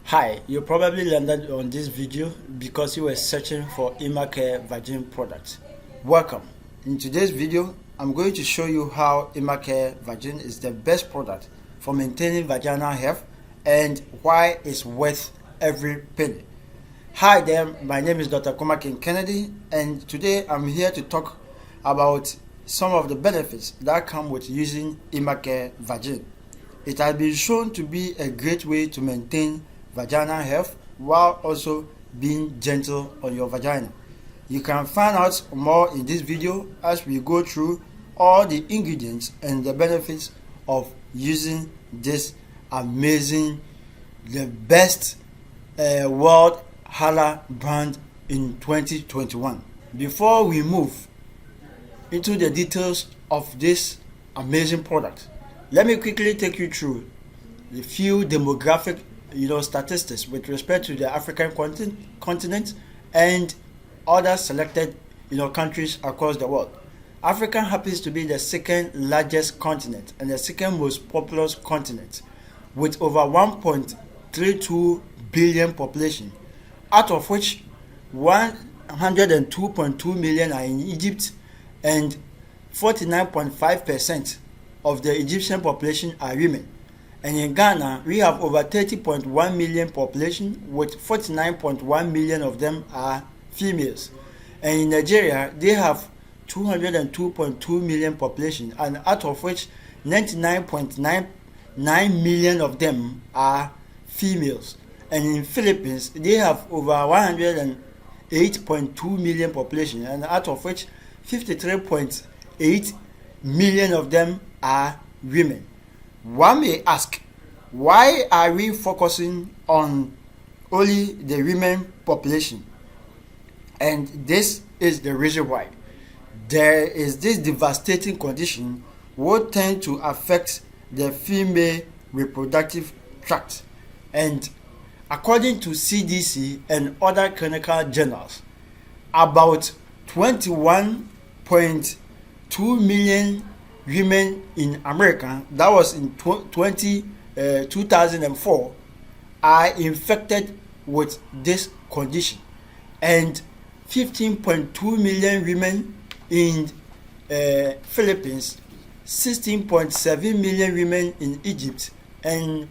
Hi, you probably landed on this video because you were searching for Immercare Vaginne products. Welcome. In today's video, I'm going to show you how Immercare Vaginne is the best product for maintaining vaginal health and why it's worth every penny. Hi there, my name is Dr. Kumakin Kennedy, and today I'm here to talk about some of the benefits that come with using Immercare Vaginne. It has been shown to be a great way to maintain vaginal health while also being gentle on your vagina. You can find out more in this video as we go through all the ingredients and the benefits of using this amazing, the best world Hala brand in 2021. Before we move into the details of this amazing product, let me quickly take you through the few demographic statistics with respect to the African continent and other selected countries across the world. Africa happens to be the second largest continent and the second most populous continent with over 1.32 billion population, out of which 102.2 million are in Egypt and 49.5% of the Egyptian population are women. And in Ghana, we have over 30.1 million population, with 49.1 million of them are females. And in Nigeria, they have 202.2 million population, and out of which 99.99 million of them are females. And in Philippines, they have over 108.2 million population, and out of which 53.8 million of them are women. One may ask, why are we focusing on only the women population? And this is the reason why. There is this devastating condition will tend to affect the female reproductive tract. And according to CDC and other clinical journals, about 21.2 million women in America, that was in 2004, are infected with this condition, and 15.2 million women in Philippines, 16.7 million women in Egypt, and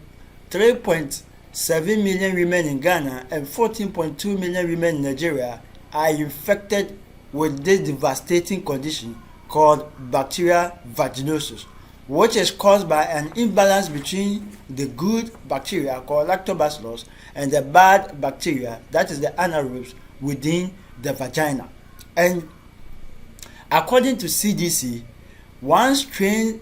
3.7 million women in Ghana, and 14.2 million women in Nigeria are infected with this devastating condition called bacterial vaginosis, which is caused by an imbalance between the good bacteria called lactobacillus and the bad bacteria, that is the anaerobes, within the vagina. And according to CDC, one strange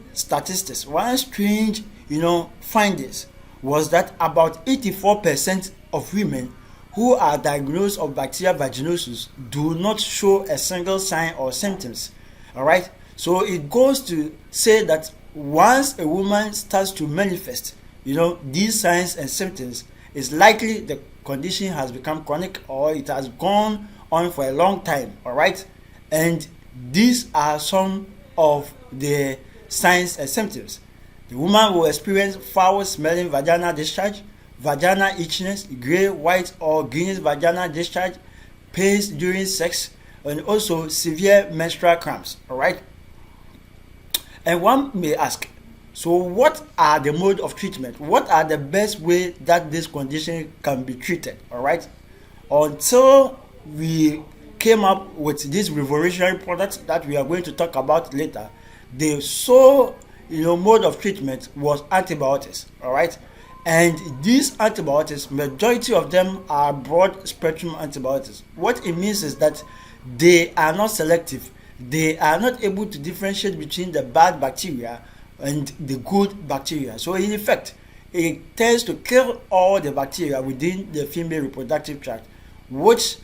findings was that about 84% of women who are diagnosed of bacterial vaginosis do not show a single sign or symptoms. All right, so it goes to say that once a woman starts to manifest, these signs and symptoms, it's likely the condition has become chronic or it has gone on for a long time. All right, and these are some of the signs and symptoms. The woman will experience foul-smelling vaginal discharge, vaginal itchiness, gray, white, or greenish vaginal discharge, pains during sex, and also severe menstrual cramps. All right, and one may ask, so what are the mode of treatment? What are the best way that this condition can be treated? All right, until we came up with this revolutionary product that we are going to talk about later, the sole mode of treatment was antibiotics. All right, and these antibiotics, majority of them are broad spectrum antibiotics. What it means is that they are not selective. They are not able to differentiate between the bad bacteria and the good bacteria. So in effect, it tends to kill all the bacteria within the female reproductive tract, which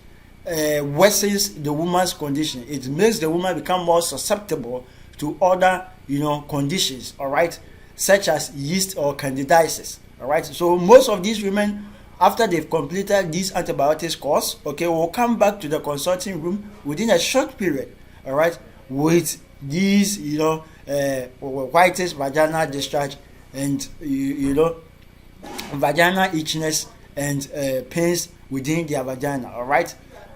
worsens the woman's condition. It makes the woman become more susceptible to other conditions, all right, such as yeast or candidiasis. All right, so most of these women, after they've completed this antibiotics course, will come back to the consulting room within a short period, all right, with these whitish vaginal discharge and vaginal itchiness and pains within their vagina, all right,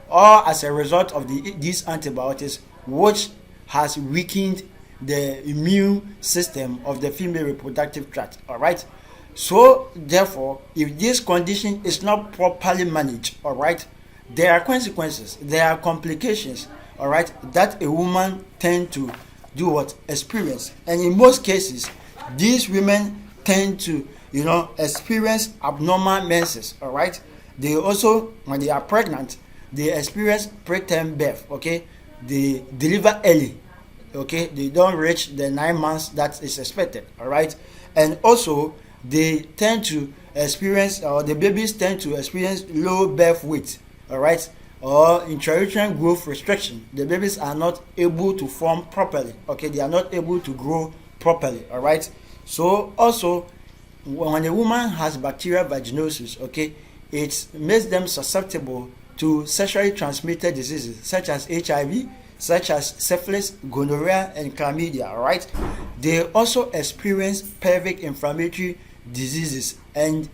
all as a result of these antibiotics, which has weakened the immune system of the female reproductive tract, all right. So therefore, if this condition is not properly managed, all right, there are consequences, there are complications, all right, that a woman tend to do what? Experience. And in most cases, these women tend to, experience abnormal menses, all right. They also, when they are pregnant, they experience preterm birth, okay. They deliver early, okay. They don't reach the 9 months that is expected, all right. And also, they tend to experience, or the babies tend to experience low birth weight, all right, or intrauterine growth restriction. The babies are not able to form properly, okay. They are not able to grow properly, all right. So also, when a woman has bacterial vaginosis, okay, it makes them susceptible to sexually transmitted diseases such as HIV, such as syphilis, gonorrhea, and chlamydia, all right. They also experience pelvic inflammatory diseases, and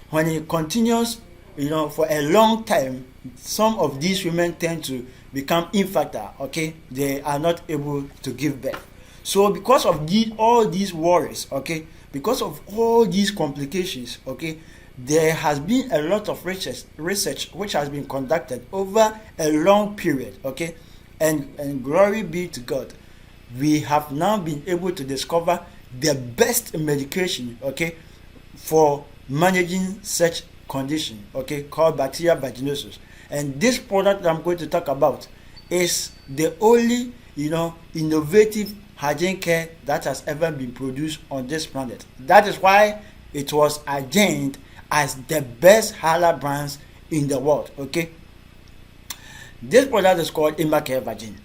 when it continues, for a long time, some of these women tend to become infertile, okay. They are not able to give birth. So because of all these worries, okay, because of all these complications, okay, there has been a lot of research which has been conducted over a long period, okay, and glory be to God, we have now been able to discover the best medication, okay, for managing such condition, okay, called bacterial vaginosis. And this product that I'm going to talk about is the only, innovative hygiene care that has ever been produced on this planet. That is why it was adjourned as the best halal brands in the world, okay. This product is called Immercare Vaginne,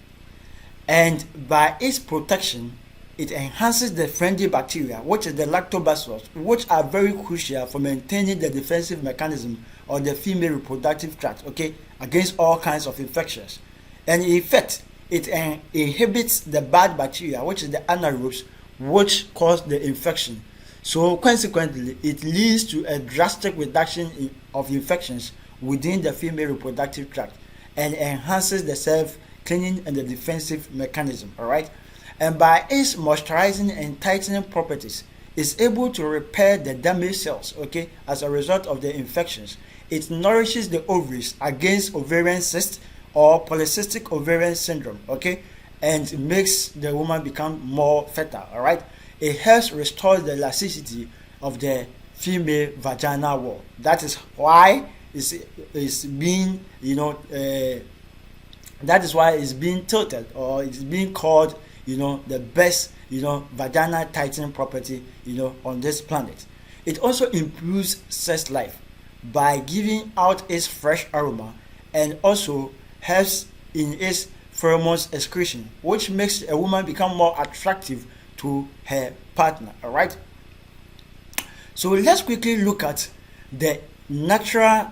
and by its protection, it enhances the friendly bacteria, which is the lactobacillus, which are very crucial for maintaining the defensive mechanism of the female reproductive tract, okay, against all kinds of infections. And in effect, it inhibits the bad bacteria, which is the anaerobes, which cause the infection. So consequently, it leads to a drastic reduction of infections within the female reproductive tract and enhances the self-cleaning and the defensive mechanism, all right. And by its moisturizing and tightening properties, it's able to repair the damaged cells, okay, as a result of the infections. It nourishes the ovaries against ovarian cyst or polycystic ovarian syndrome, okay, and makes the woman become more fertile, all right. It helps restore the elasticity of the female vaginal wall. That is why it's being, that is why it's being tilted, or it's being called, the best, vaginal tightening property, on this planet. It also improves sex life by giving out its fresh aroma, and also helps in its pheromones excretion, which makes a woman become more attractive to her partner, all right. So let's quickly look at the natural,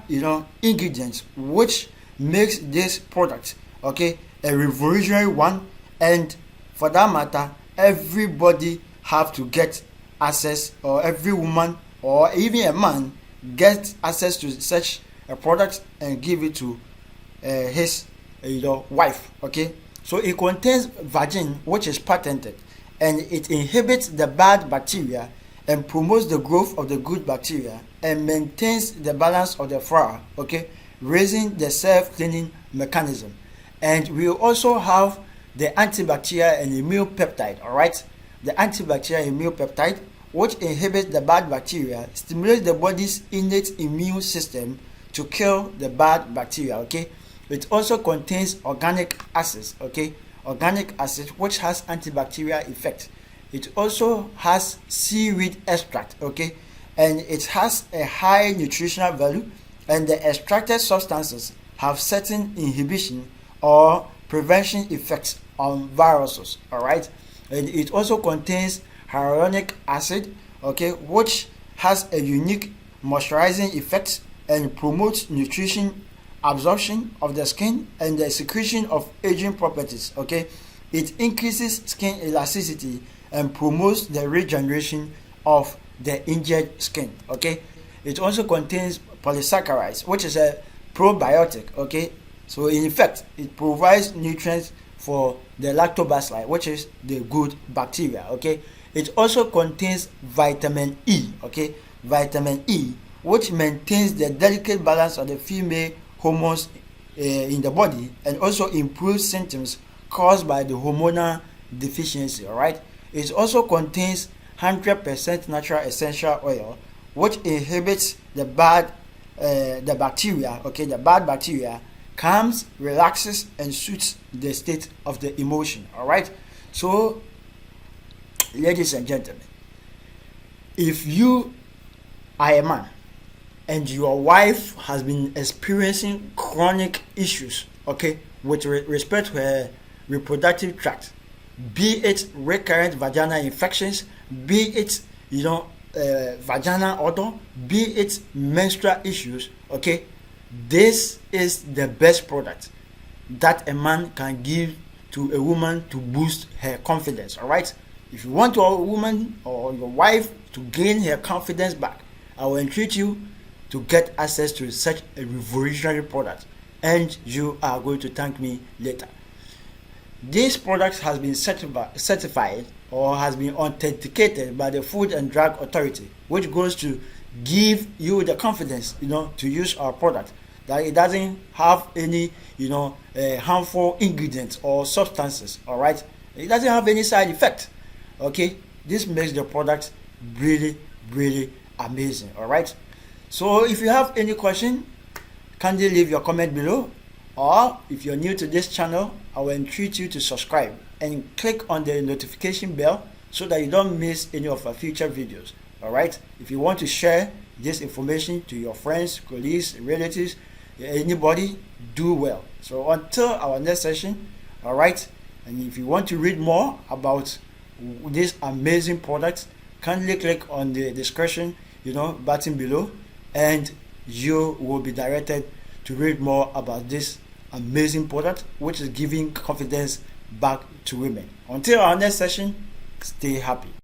ingredients which makes this product, okay, a revolutionary one. And for that matter, everybody have to get access, or every woman or even a man get access to such a product and give it to his wife, okay. So it contains Vaginne, which is patented, and it inhibits the bad bacteria and promotes the growth of the good bacteria and maintains the balance of the flora, okay, raising the self-cleaning mechanism. And we also have the antibacterial and immune peptide, all right. The antibacterial immune peptide, which inhibits the bad bacteria, stimulates the body's innate immune system to kill the bad bacteria, okay. It also contains organic acids, okay, organic acid, which has antibacterial effect. It also has seaweed extract, okay, and it has a high nutritional value, and the extracted substances have certain inhibition or prevention effects on viruses, all right. And it also contains hyaluronic acid, okay, which has a unique moisturizing effect and promotes nutrition absorption of the skin and the secretion of aging properties, okay. It increases skin elasticity and promotes the regeneration of the injured skin, okay. It also contains polysaccharides, which is a probiotic. Okay, so in effect, it provides nutrients for the lactobacilli, which is the good bacteria. Okay, it also contains vitamin E. Okay, vitamin E, which maintains the delicate balance of the female hormones in the body, and also improves symptoms caused by the hormonal deficiency. All right, it also contains 100% natural essential oil, which inhibits the bad bacteria. Okay, the bad bacteria, calms, relaxes, and soothes the state of the emotion. All right, so ladies and gentlemen, if you are a man and your wife has been experiencing chronic issues, okay, with respect to her reproductive tract, be it recurrent vaginal infections, be it vaginal odor, be it menstrual issues, okay, this is the best product that a man can give to a woman to boost her confidence. All right, if you want your woman or your wife to gain her confidence back, I will entreat you to get access to such a revolutionary product, and you are going to thank me later. This product has been certified or has been authenticated by the Food and Drug Authority, which goes to give you the confidence, to use our product, that it doesn't have any, harmful ingredients or substances. All right, it doesn't have any side effect. Okay, this makes the product really, really amazing. All right, so if you have any question, kindly leave your comment below, or if you're new to this channel, I will entreat you to subscribe and click on the notification bell so that you don't miss any of our future videos. All right, if you want to share this information to your friends, colleagues, relatives, anybody, do well. So until our next session, all right, and if you want to read more about this amazing product, kindly click on the description button below, and you will be directed to read more about this amazing product, which is giving confidence back to women. Until our next session, stay happy.